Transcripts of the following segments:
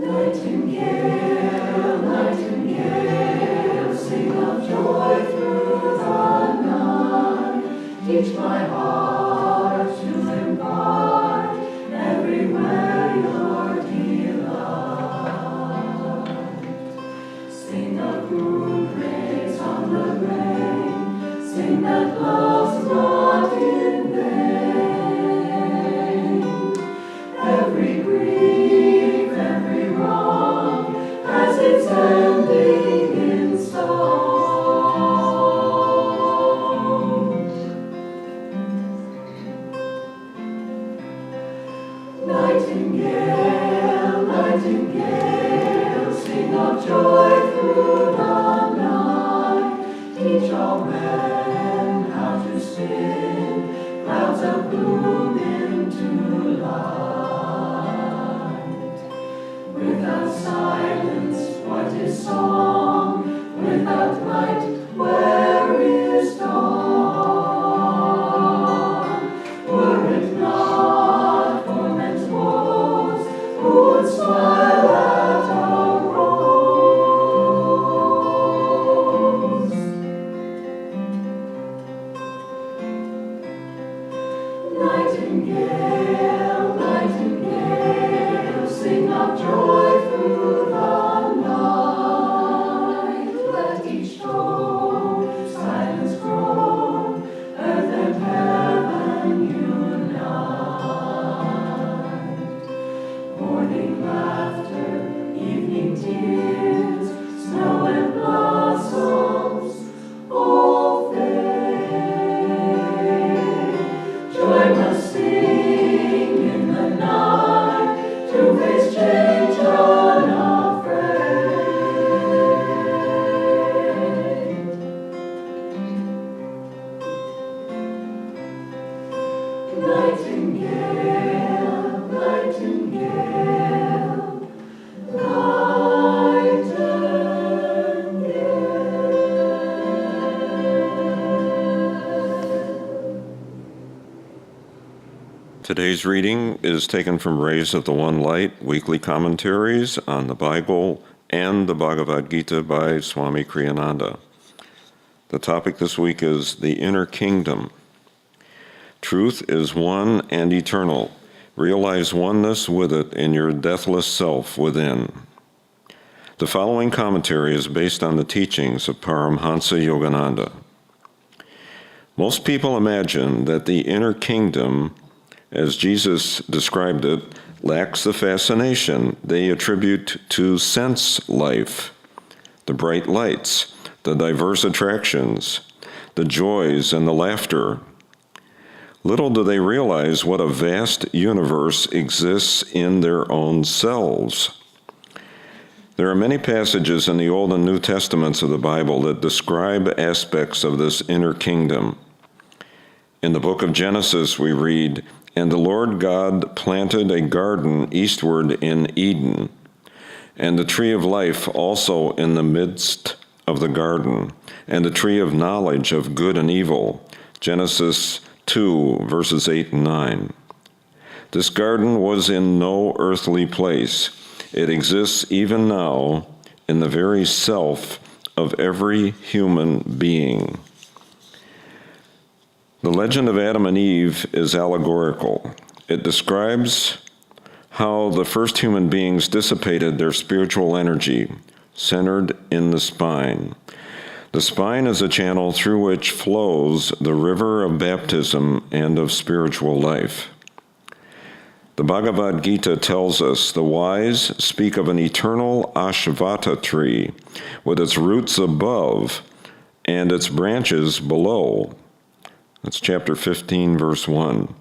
Nightingale, nightingale, sing of joy through the night. Teach my heart to impart everywhere your delight. Sing of moon rays on the rain, sing that love's not in vain. Every grief, every wrong has its ending in song. Nightingale, nightingale, sing of joy through the night. Teach all men how to spin clouds of gloom into light. Without silence, what is song? Without light, where is dawn? Were it not for men's woes, who would smile at our rose? Nightingale, nightingale, sing of joy through the night. Let each tone silence grow, earth and heaven unite. Morning laughter, evening tears, snow and blossoms, all fade. Joy must sing in the night to face change unafraid. Nightingale, nightingale, nightingale. Today's reading is taken from Rays of the One Light, weekly commentaries on the Bible and the Bhagavad Gita by Swami Kriyananda. The topic this week is the inner kingdom. Truth is one and eternal. Realize oneness with it in your deathless self within. The following commentary is based on the teachings of Paramhansa Yogananda. Most people imagine that the inner kingdom, as Jesus described it, lacks the fascination they attribute to sense life, the bright lights, the diverse attractions, the joys and the laughter. Little do they realize what a vast universe exists in their own selves. There are many passages in the Old and New Testaments of the Bible that describe aspects of this inner kingdom. In the book of Genesis, we read, "And the Lord God planted a garden eastward in Eden, and the tree of life also in the midst of the garden, and the tree of knowledge of good and evil." Genesis 2, verses 8 and 9. This garden was in no earthly place. It exists even now in the very self of every human being. The legend of Adam and Eve is allegorical. It describes how the first human beings dissipated their spiritual energy, centered in the spine. The spine is a channel through which flows the river of baptism and of spiritual life. The Bhagavad Gita tells us the wise speak of an eternal Ashvata tree with its roots above and its branches below. That's chapter 15, verse 1.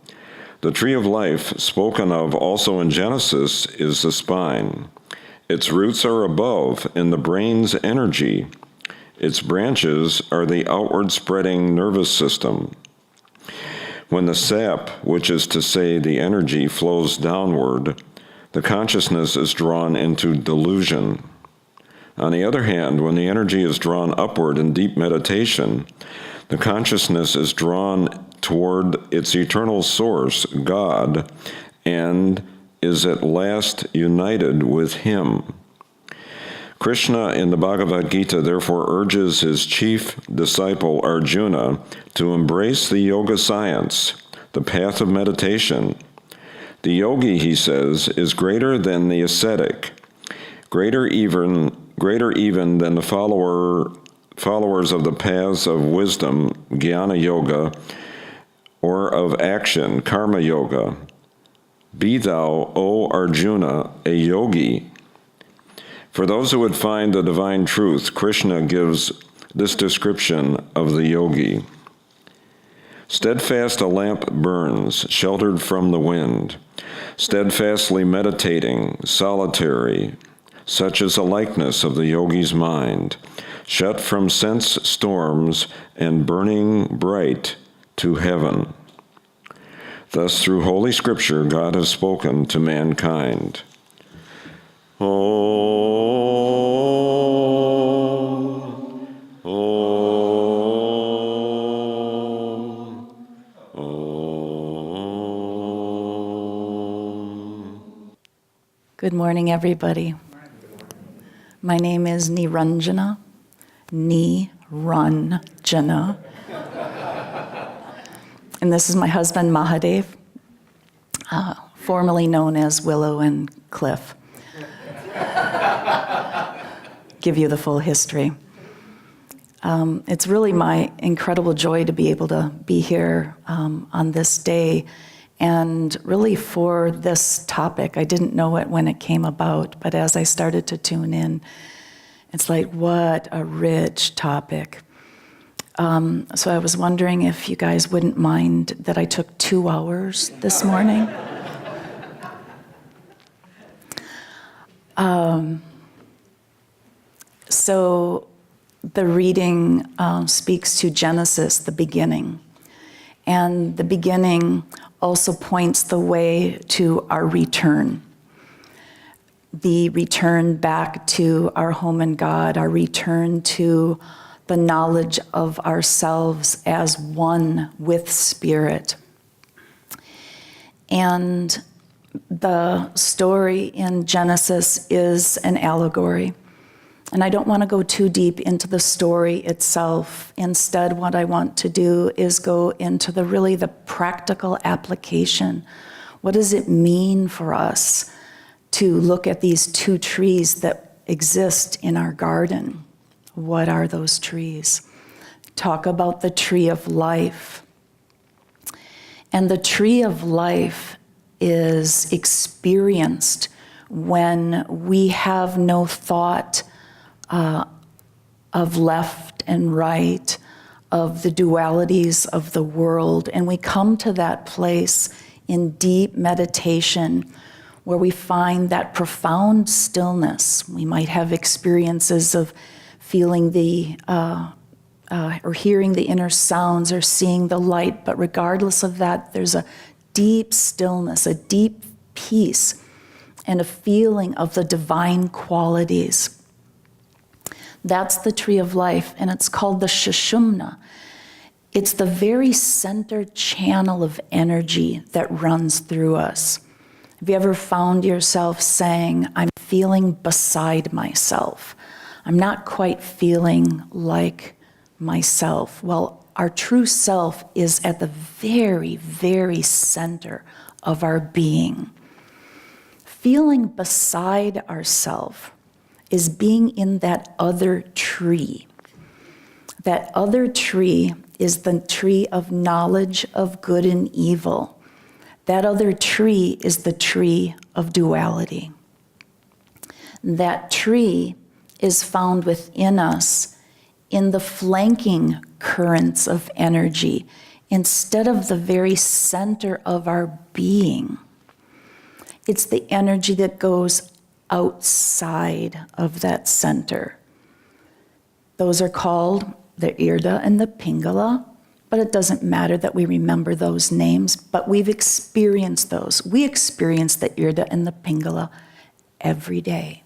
The tree of life, spoken of also in Genesis, is the spine. Its roots are above in the brain's energy. Its branches are the outward spreading nervous system. When the sap, which is to say the energy, flows downward, the consciousness is drawn into delusion. On the other hand, when the energy is drawn upward in deep meditation, The consciousness is drawn toward its eternal source, God, and is at last united with Him. Krishna in the Bhagavad Gita therefore urges his chief disciple Arjuna to embrace the yoga science, the path of meditation. The yogi, he says, is greater than the ascetic, greater even than the followers of the paths of wisdom, Jnana Yoga, or of action, Karma Yoga. Be thou, O Arjuna, a yogi. For those who would find the divine truth, Krishna gives this description of the yogi. Steadfast a lamp burns, sheltered from the wind, steadfastly meditating, solitary, such is a likeness of the yogi's mind, shut from sense storms and burning bright to heaven. Thus, through Holy Scripture, God has spoken to mankind. Good morning, everybody. My name is Niranjana. Niranjana. And this is my husband, Mahadev, formerly known as Willow and Cliff. Give you the full history. It's really my incredible joy to be able to be here on this day, and really for this topic. I didn't know it when it came about, but as I started to tune in, it's like, what a rich topic. So I was wondering if you guys wouldn't mind that I took 2 hours this morning. So the reading speaks to Genesis, the beginning. And the beginning also points the way to our return. The return back to our home in God, our return to the knowledge of ourselves as one with Spirit. And the story in Genesis is an allegory. And I don't want to go too deep into the story itself. Instead, what I want to do is go into the practical application. What does it mean for us to look at these 2 trees that exist in our garden? What are those trees? Talk about the tree of life. And the tree of life is experienced when we have no thought of left and right, of the dualities of the world. And we come to that place in deep meditation where we find that profound stillness. We might have experiences of feeling or hearing the inner sounds or seeing the light, but regardless of that, there's a deep stillness, a deep peace, and a feeling of the divine qualities. That's the tree of life, and it's called the Sushumna. It's the very center channel of energy that runs through us. Have you ever found yourself saying, I'm feeling beside myself? I'm not quite feeling like myself. Well, our true self is at the very, very center of our being. Feeling beside ourselves is being in that other tree. That other tree is the tree of knowledge of good and evil. That other tree is the tree of duality. That tree is found within us in the flanking currents of energy instead of the very center of our being. It's the energy that goes outside of that center. Those are called the Irda and the Pingala, but it doesn't matter that we remember those names, but we've experienced those. We experience the Irda and the Pingala every day.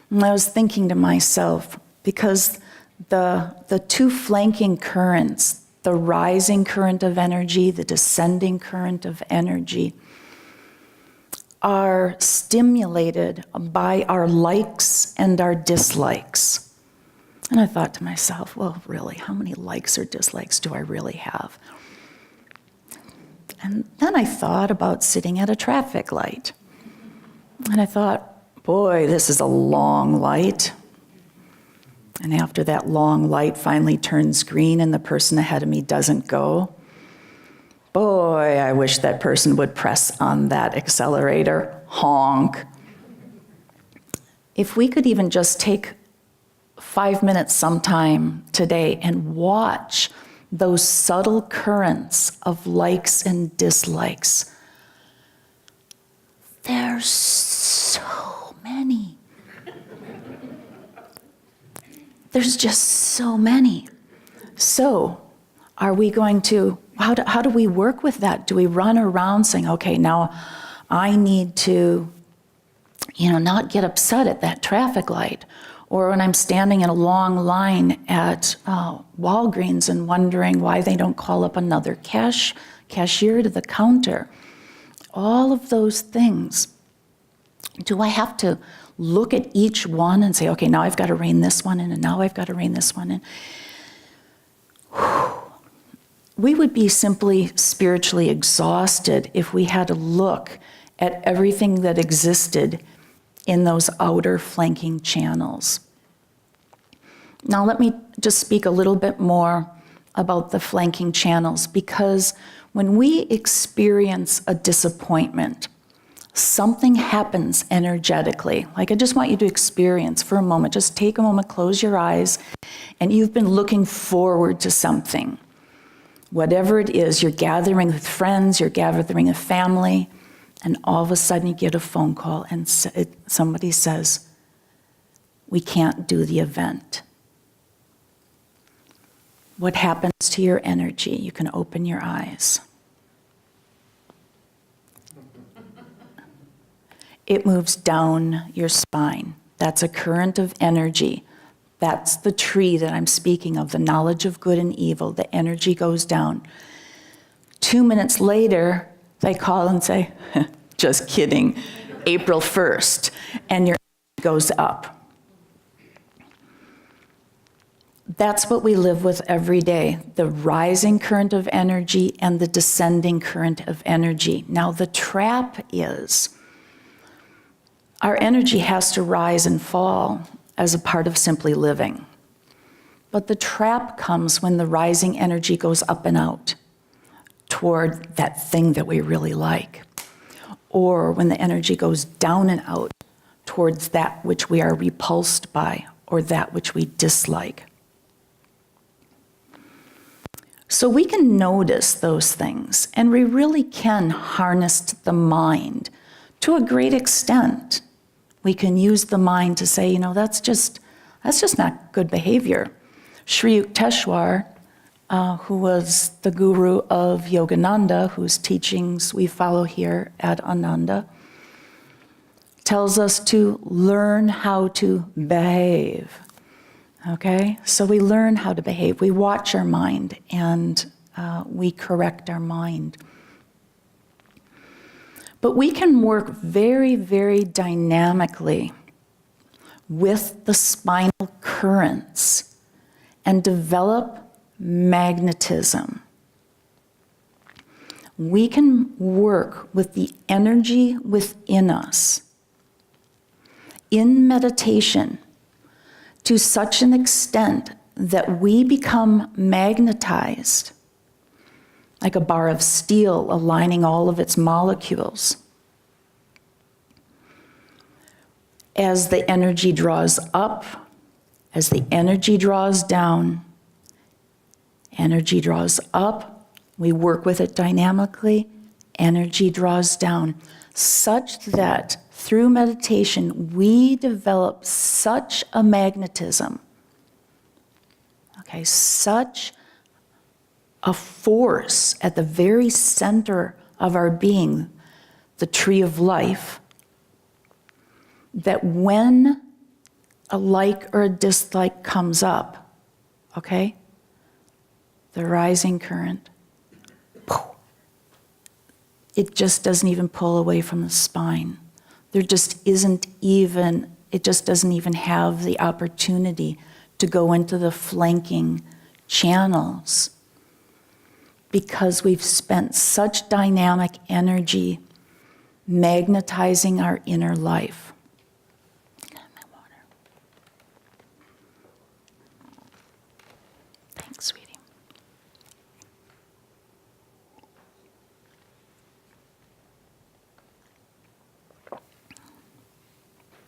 And I was thinking to myself, because the 2 flanking currents, the rising current of energy, the descending current of energy, are stimulated by our likes and our dislikes. And I thought to myself, well, really, how many likes or dislikes do I really have? And then I thought about sitting at a traffic light. And I thought, boy, this is a long light. And after that long light finally turns green and the person ahead of me doesn't go, boy, I wish that person would press on that accelerator, honk. If we could even just take 5 minutes sometime today and watch those subtle currents of likes and dislikes. There's so many. There's just so many. So, are we going to, how do we work with that? Do we run around saying, okay, now I need to, not get upset at that traffic light? Or when I'm standing in a long line at Walgreens and wondering why they don't call up another cashier to the counter. All of those things. Do I have to look at each one and say, okay, now I've got to rein this one in, and now I've got to rein this one in? We would be simply spiritually exhausted if we had to look at everything that existed in those outer flanking channels. Now let me just speak a little bit more about the flanking channels, because when we experience a disappointment, something happens energetically. Like, I just want you to experience for a moment, just take a moment, close your eyes, and you've been looking forward to something. Whatever it is, you're gathering with friends, you're gathering with family, and all of a sudden you get a phone call and somebody says, we can't do the event. What happens to your energy? You can open your eyes. It moves down your spine. That's a current of energy. That's the tree that I'm speaking of, the knowledge of good and evil. The energy goes down. 2 minutes later, they call and say, just kidding, April 1st, and your energy goes up. That's what we live with every day, the rising current of energy and the descending current of energy. Now, the trap is our energy has to rise and fall as a part of simply living. But the trap comes when the rising energy goes up and out toward that thing that we really like, or when the energy goes down and out towards that which we are repulsed by or that which we dislike. So we can notice those things, and we really can harness the mind to a great extent. We can use the mind to say, that's just not good behavior. Sri Yukteswar, who was the guru of Yogananda, whose teachings we follow here at Ananda, tells us to learn how to behave. Okay, so we learn how to behave. We watch our mind and we correct our mind. But we can work very, very dynamically with the spinal currents and develop magnetism. We can work with the energy within us in meditation to such an extent that we become magnetized, like a bar of steel aligning all of its molecules. As the energy draws up, as the energy draws down, energy draws up, we work with it dynamically, energy draws down, such that through meditation, we develop such a magnetism, such a force at the very center of our being, the tree of life, that when a like or a dislike comes up, the rising current, it just doesn't even pull away from the spine. There just isn't even, it just doesn't even have the opportunity to go into the flanking channels because we've spent such dynamic energy magnetizing our inner life. Thanks, sweetie.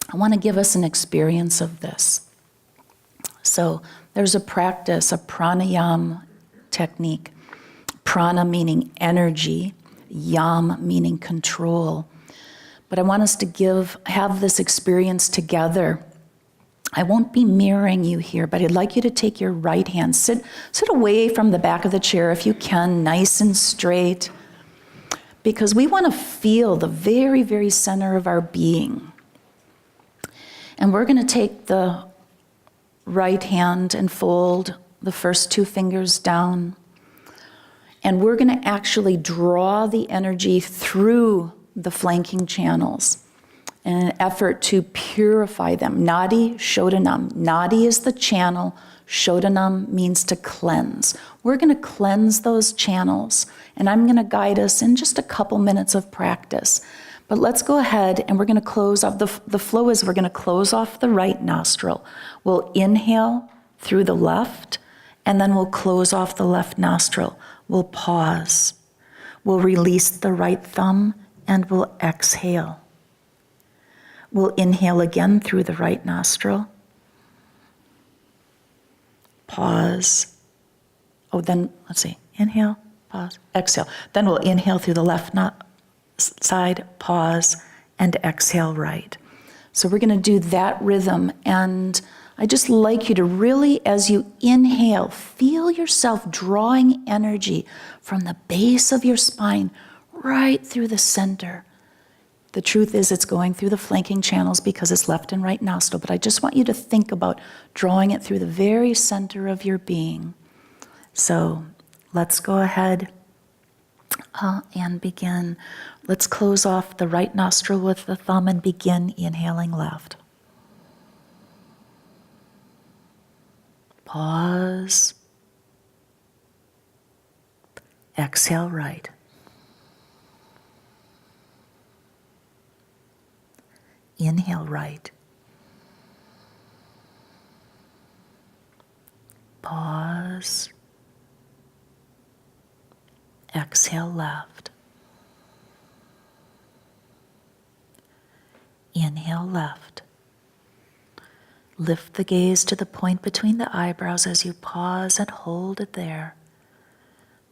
I want to give us an experience of this. So there's a practice, a pranayama technique. Prana meaning energy, yam meaning control. But I want us to have this experience together. I won't be mirroring you here, but I'd like you to take your right hand, sit away from the back of the chair if you can, nice and straight, because we want to feel the very, very center of our being. And we're going to take the right hand and fold the first two fingers down. And we're going to actually draw the energy through the flanking channels in an effort to purify them. Nadi Shodhan. Nadi is the channel. Shodhanam means to cleanse. We're going to cleanse those channels. And I'm going to guide us in just a couple minutes of practice. But let's go ahead and we're going to close off. The flow is we're going to close off the right nostril. We'll inhale through the left, and then we'll close off the left nostril. We'll pause. We'll release the right thumb, and we'll exhale. We'll inhale again through the right nostril. Pause. Then let's see. Inhale, pause, exhale. Then we'll inhale through the left side, pause, and exhale right. So we're going to do that rhythm, and I just like you to really, as you inhale, feel yourself drawing energy from the base of your spine right through the center. The truth is it's going through the flanking channels because it's left and right nostril, but I just want you to think about drawing it through the very center of your being. So let's go ahead and begin. Let's close off the right nostril with the thumb and begin inhaling left. Pause. Exhale right. Inhale right. Pause. Exhale left. Inhale left. Lift the gaze to the point between the eyebrows as you pause and hold it there.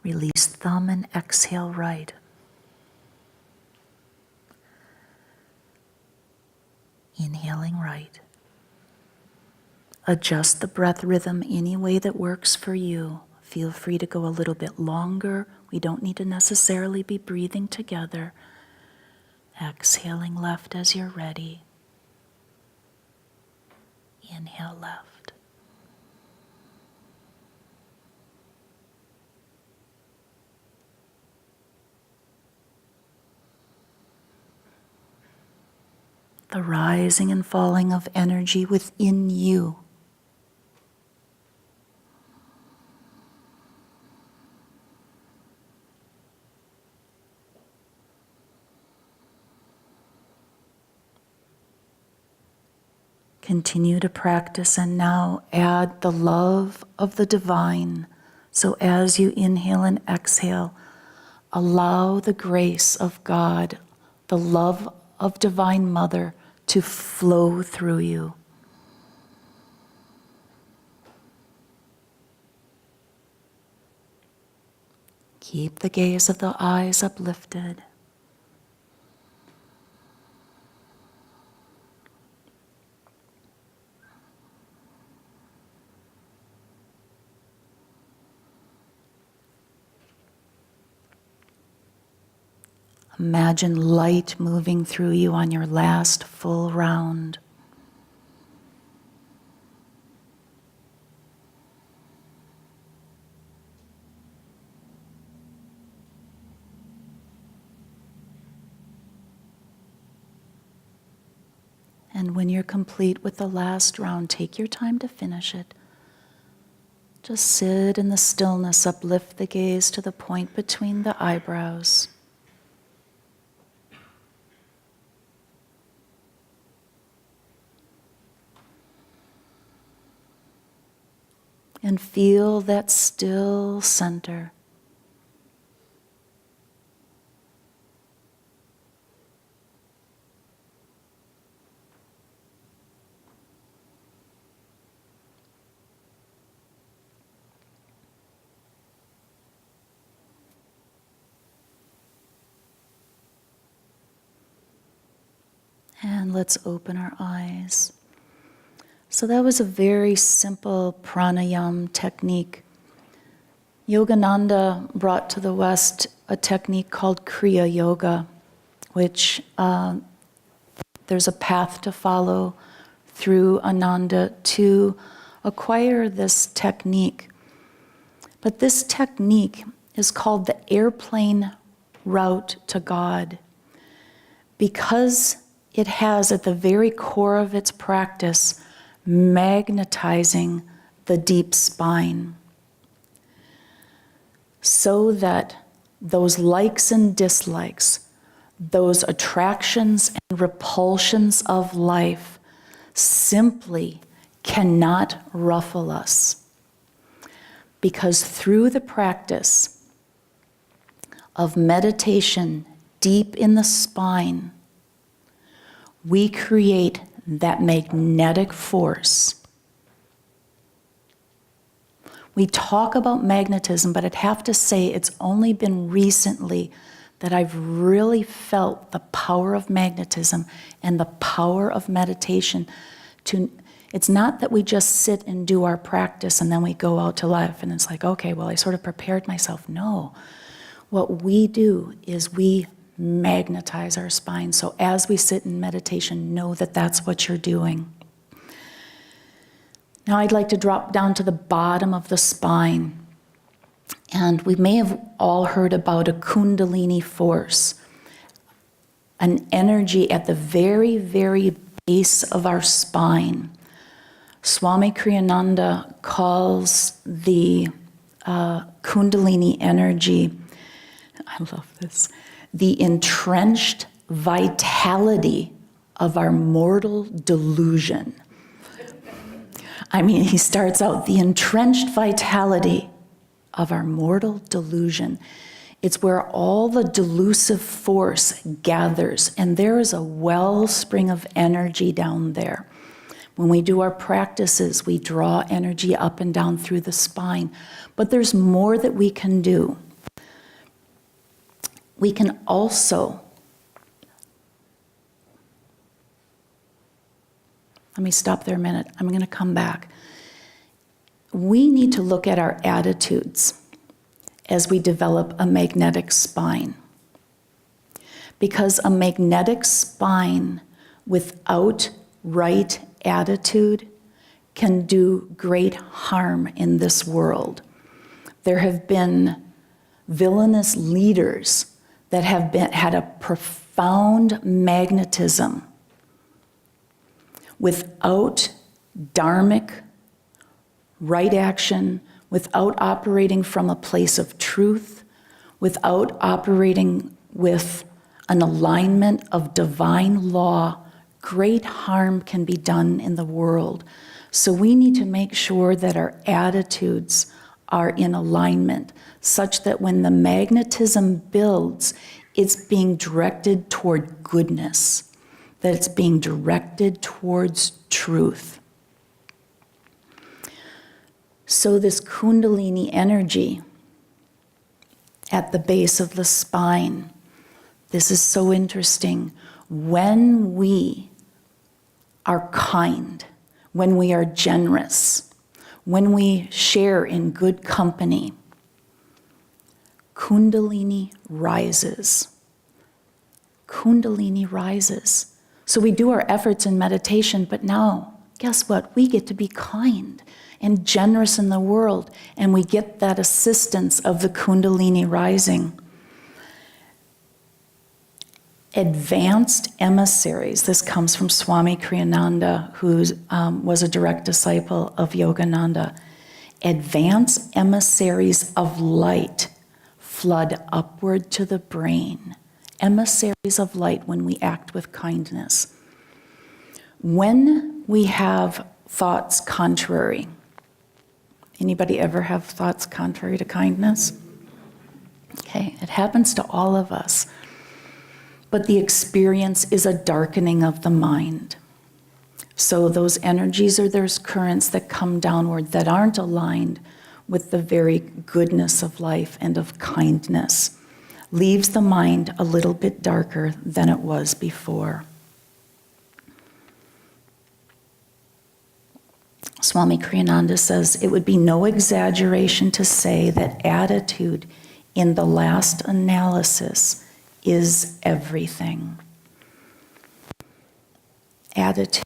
Release thumb and exhale right. Inhaling right. Adjust the breath rhythm any way that works for you. Feel free to go a little bit longer. We don't need to necessarily be breathing together. Exhaling left as you're ready. Inhale left. The rising and falling of energy within you. Continue to practice and now add the love of the divine. So as you inhale and exhale, allow the grace of God, the love of Divine Mother to flow through you. Keep the gaze of the eyes uplifted. Imagine light moving through you on your last full round. And when you're complete with the last round, take your time to finish it. Just sit in the stillness, uplift the gaze to the point between the eyebrows. And feel that still center. And let's open our eyes. So that was a very simple pranayama technique. Yogananda brought to the West a technique called Kriya Yoga, which there's a path to follow through Ananda to acquire this technique. But this technique is called the airplane route to God because it has at the very core of its practice magnetizing the deep spine so that those likes and dislikes, those attractions and repulsions of life simply cannot ruffle us. Because through the practice of meditation deep in the spine, we create that magnetic force. We talk about magnetism, but I'd have to say it's only been recently that I've really felt the power of magnetism and the power of meditation. It's not that we just sit and do our practice and then we go out to life and it's like, okay, well, I sort of prepared myself. No. What we do is we magnetize our spine. So as we sit in meditation, know that that's what you're doing. Now I'd like to drop down to the bottom of the spine. And we may have all heard about a Kundalini force, an energy at the very, very base of our spine. Swami Kriyananda calls the Kundalini energy, I love this, the entrenched vitality of our mortal delusion. I mean, he starts out, the entrenched vitality of our mortal delusion. It's where all the delusive force gathers, and there is a wellspring of energy down there. When we do our practices, we draw energy up and down through the spine, but there's more that we can do. We can also, let me stop there a minute. I'm going to come back. We need to look at our attitudes as we develop a magnetic spine. Because a magnetic spine without right attitude can do great harm in this world. There have been villainous leaders that have had a profound magnetism without dharmic right action, without operating from a place of truth, without operating with an alignment of divine law. Great harm can be done in the world. So we need to make sure that our attitudes are in alignment, such that when the magnetism builds, it's being directed toward goodness, that it's being directed towards truth. So this Kundalini energy at the base of the spine, this is so interesting. When we are kind, when we are generous, when we share in good company, Kundalini rises. Kundalini rises. So we do our efforts in meditation, but now, guess what? We get to be kind and generous in the world, and we get that assistance of the Kundalini rising. advanced emissaries. This comes from Swami Kriyananda, who was a direct disciple of Yogananda. Advanced emissaries of light flood upward to the brain. Emissaries of light when we act with kindness. When we have thoughts contrary, anybody ever have thoughts contrary to kindness? Okay, it happens to all of us. But the experience is a darkening of the mind. So those energies or those currents that come downward that aren't aligned with the very goodness of life and of kindness leaves the mind a little bit darker than it was before. Swami Kriyananda says, it would be no exaggeration to say that attitude in the last analysis is everything. Attitude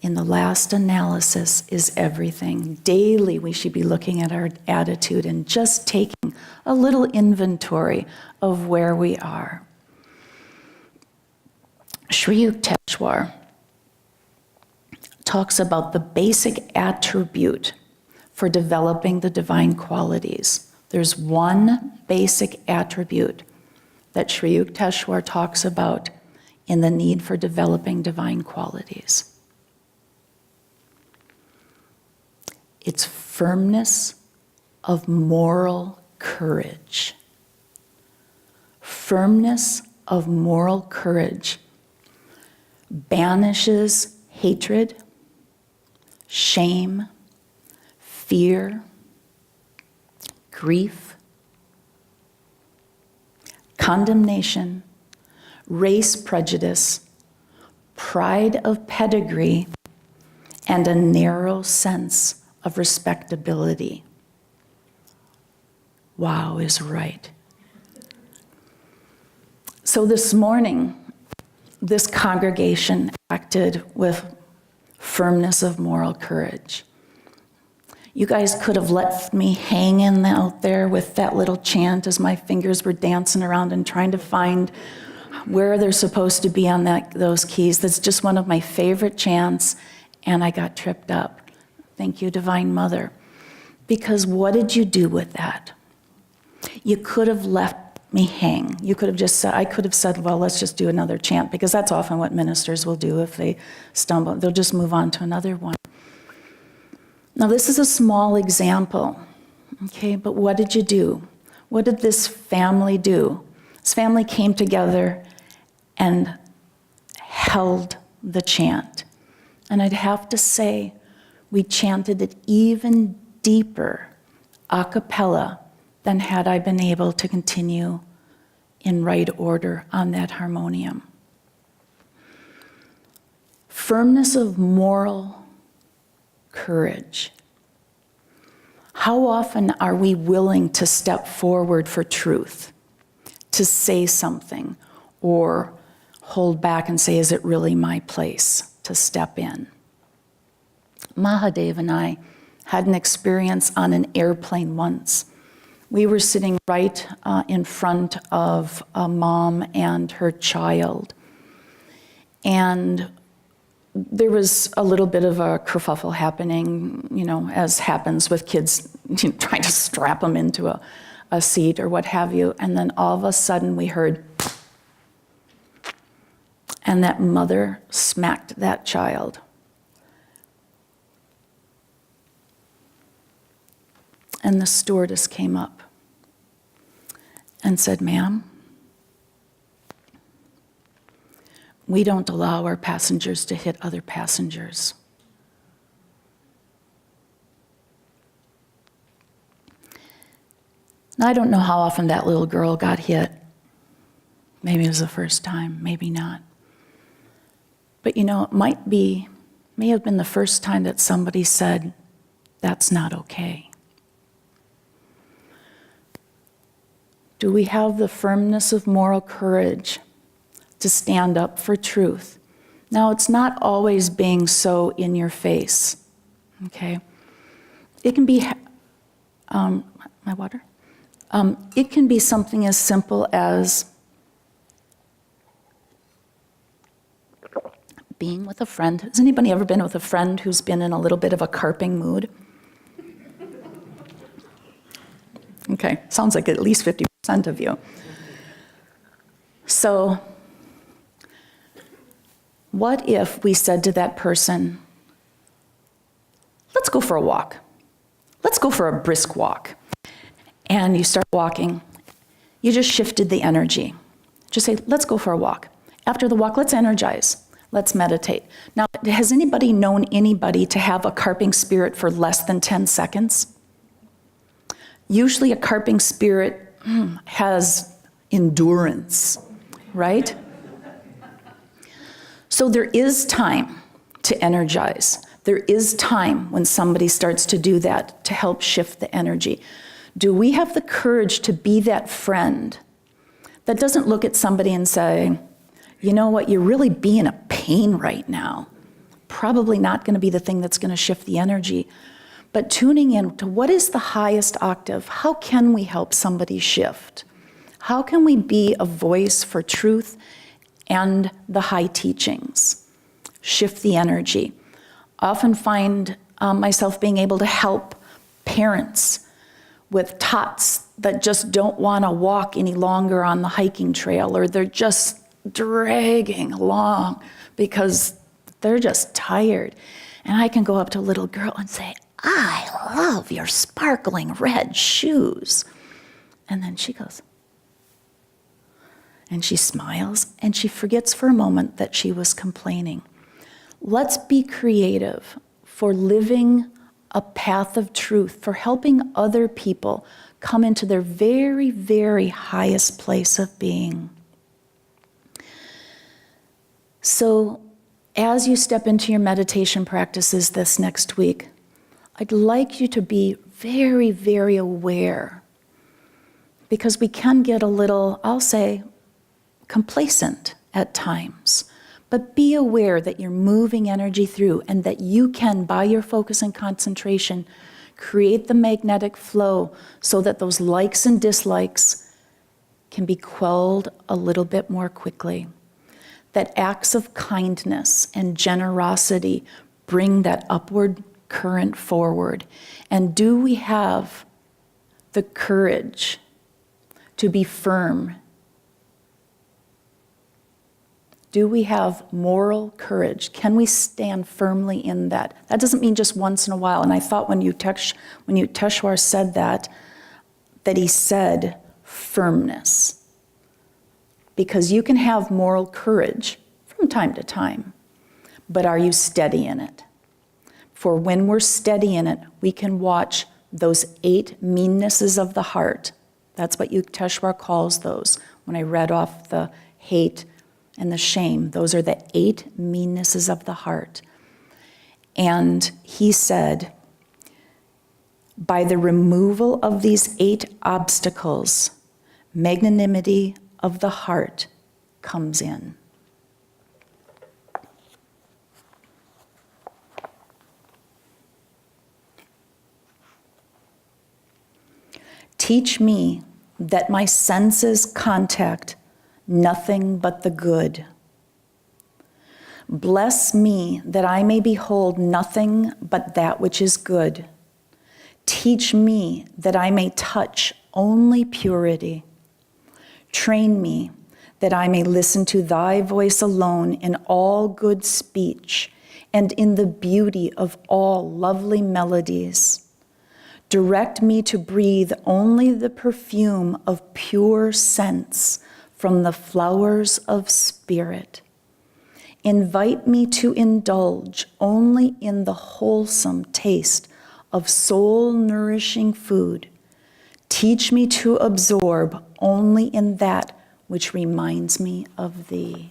in the last analysis is everything. Daily we should be looking at our attitude and just taking a little inventory of where we are. Sri Yukteswar talks about the basic attribute for developing the divine qualities. There's one basic attribute that Sri Yukteswar talks about in the need for developing divine qualities. It's firmness of moral courage. Firmness of moral courage banishes hatred, shame, fear, grief, condemnation, race prejudice, pride of pedigree, and a narrow sense of respectability. Wow is right. So this morning, this congregation acted with firmness of moral courage. You guys could have left me hanging out there with that little chant as my fingers were dancing around and trying to find where they're supposed to be on those keys. That's just one of my favorite chants, and I got tripped up. Thank you, Divine Mother. Because what did you do with that? You could have left me hang. You could have just said, I could have said, well, let's just do another chant, because that's often what ministers will do if they stumble. They'll just move on to another one. Now, this is a small example, okay, but what did you do? What did this family do? This family came together and held the chant. And I'd have to say, we chanted it even deeper, a cappella, than had I been able to continue in right order on that harmonium. Firmness of moral courage. How often are we willing to step forward for truth, to say something, or hold back and say, is it really my place to step in? Mahadev and I had an experience on an airplane once. We were sitting right in front of a mom and her child. And there was a little bit of a kerfuffle happening, as happens with kids, trying to strap them into a seat or what have you. And then all of a sudden we heard, and that mother smacked that child. And the stewardess came up and said, ma'am, we don't allow our passengers to hit other passengers. Now, I don't know how often that little girl got hit. Maybe it was the first time, maybe not. But it may have been the first time that somebody said, that's not okay. Do we have the firmness of moral courage to stand up for truth? Now, it's not always being so in your face, okay? It can be, my water? It can be something as simple as being with a friend. Has anybody ever been with a friend who's been in a little bit of a carping mood? Okay, sounds like at least 50% of you. So, what if we said to that person, let's go for a walk. Let's go for a brisk walk. And you start walking. You just shifted the energy. Just say, let's go for a walk. After the walk, let's energize. Let's meditate. Now, has anybody known anybody to have a carping spirit for less than 10 seconds? Usually a carping spirit has endurance, right? So there is time to energize. There is time when somebody starts to do that to help shift the energy. Do we have the courage to be that friend that doesn't look at somebody and say, you know what, you're really being a pain right now. Probably not going to be the thing that's going to shift the energy. But tuning in to what is the highest octave? How can we help somebody shift? How can we be a voice for truth and the high teachings? Shift the energy. Often find myself being able to help parents with tots that just don't want to walk any longer on the hiking trail, or they're just dragging along because they're just tired. And I can go up to a little girl and say, I love your sparkling red shoes. And then she goes, and she smiles, and she forgets for a moment that she was complaining. Let's be creative for living a path of truth, for helping other people come into their very, very highest place of being. So, as you step into your meditation practices this next week, I'd like you to be very, very aware, because we can get a little, I'll say, complacent at times. But be aware that you're moving energy through and that you can, by your focus and concentration, create the magnetic flow so that those likes and dislikes can be quelled a little bit more quickly. That acts of kindness and generosity bring that upward current forward. And do we have the courage to be firm? Do we have moral courage? Can we stand firmly in that? That doesn't mean just once in a while. And I thought when Yukteswar said that he said firmness. Because you can have moral courage from time to time, but are you steady in it? For when we're steady in it, we can watch those 8 meannesses of the heart. That's what Yukteswar calls those. When I read off the hate and the shame, those are the 8 meannesses of the heart. And he said, by the removal of these 8 obstacles, magnanimity of the heart comes in. Teach me that my senses contact nothing but the good. Bless me that I may behold nothing but that which is good. Teach me that I may touch only purity. Train me that I may listen to thy voice alone in all good speech and in the beauty of all lovely melodies. Direct me to breathe only the perfume of pure scents from the flowers of spirit. Invite me to indulge only in the wholesome taste of soul-nourishing food. Teach me to absorb only in that which reminds me of thee.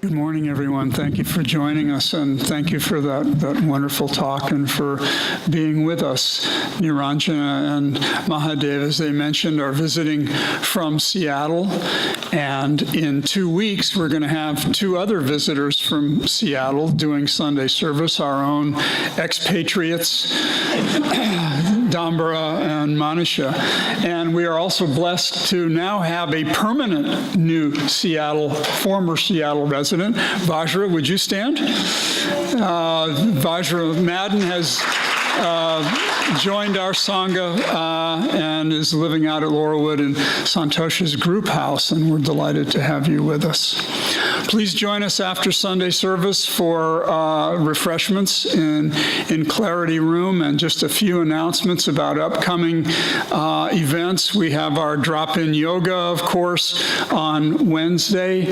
Good morning, everyone. Thank you for joining us, and thank you for that wonderful talk and for being with us. Niranjana and Mahadev, as they mentioned, are visiting from Seattle, and in 2 weeks, we're going to have 2 other visitors from Seattle doing Sunday service, our own expatriates, Dambara and Manisha. And we are also blessed to now have a permanent new former Seattle resident. Vajra, would you stand? Vajra Madden has joined our Sangha and is living out at Laurelwood in Santosha's group house, and we're delighted to have you with us. Please join us after Sunday service for refreshments in Clarity Room, and just a few announcements about upcoming events. We have our drop-in yoga, of course, on Wednesday,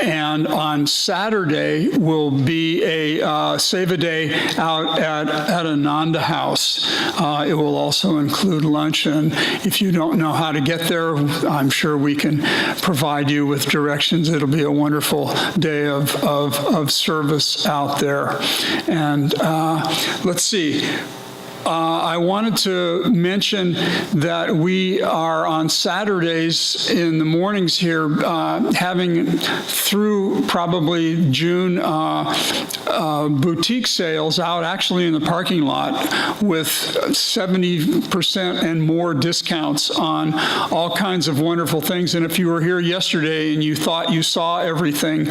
and on Saturday will be a Seva Day out at Ananda House. It will also include lunch, and if you don't know how to get there, I'm sure we can provide you with directions. It'll be a wonderful day of service out there. And let's see. I wanted to mention that we are on Saturdays in the mornings here having through probably June boutique sales out actually in the parking lot with 70% and more discounts on all kinds of wonderful things. And if you were here yesterday and you thought you saw everything,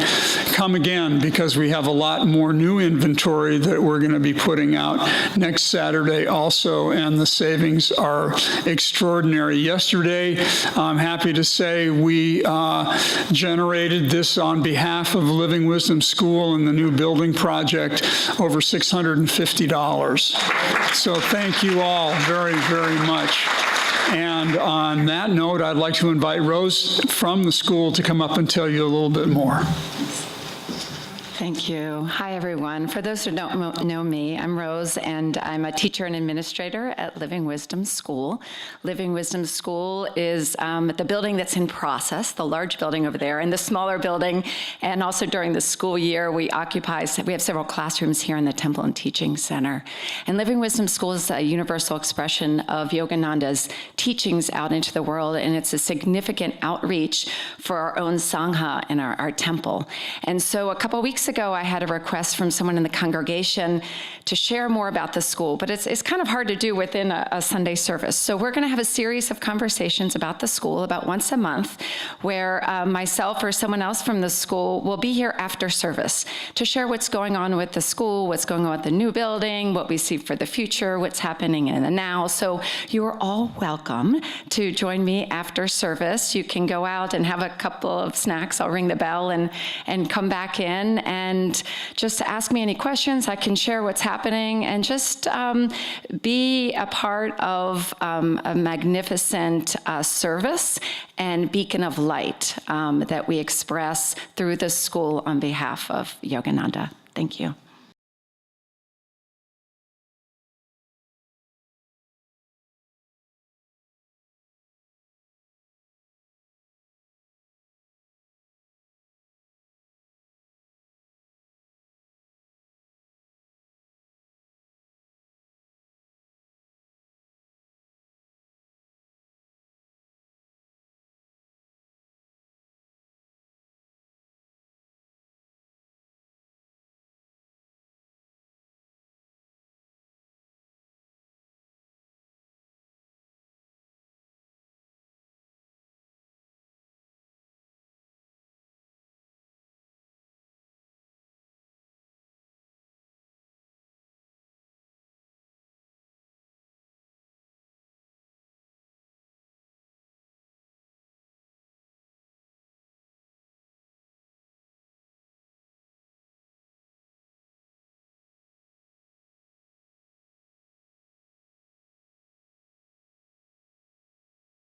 come again, because we have a lot more new inventory that we're going to be putting out next Saturday also, and the savings are extraordinary. Yesterday, I'm happy to say we generated this on behalf of Living Wisdom School and the new building project, over $650. So thank you all very, very much. And on that note, I'd like to invite Rose from the school to come up and tell you a little bit more. Thank you. Hi, everyone. For those who don't know me, I'm Rose, and I'm a teacher and administrator at Living Wisdom School. Living Wisdom School is the building that's in process, the large building over there, and the smaller building. And also during the school year, we have several classrooms here in the Temple and Teaching Center. And Living Wisdom School is a universal expression of Yogananda's teachings out into the world, and it's a significant outreach for our own Sangha and our temple. And so a couple weeks ago, I had a request from someone in the congregation to share more about the school, but it's kind of hard to do within a Sunday service. So we're going to have a series of conversations about the school about once a month, where myself or someone else from the school will be here after service to share what's going on with the school, what's going on with the new building, what we see for the future, what's happening in the now. So you are all welcome to join me after service. You can go out and have a couple of snacks. I'll ring the bell and come back in and just ask me any questions. I can share what's happening and just be a part of a magnificent service and beacon of light that we express through the school on behalf of Yogananda. Thank you.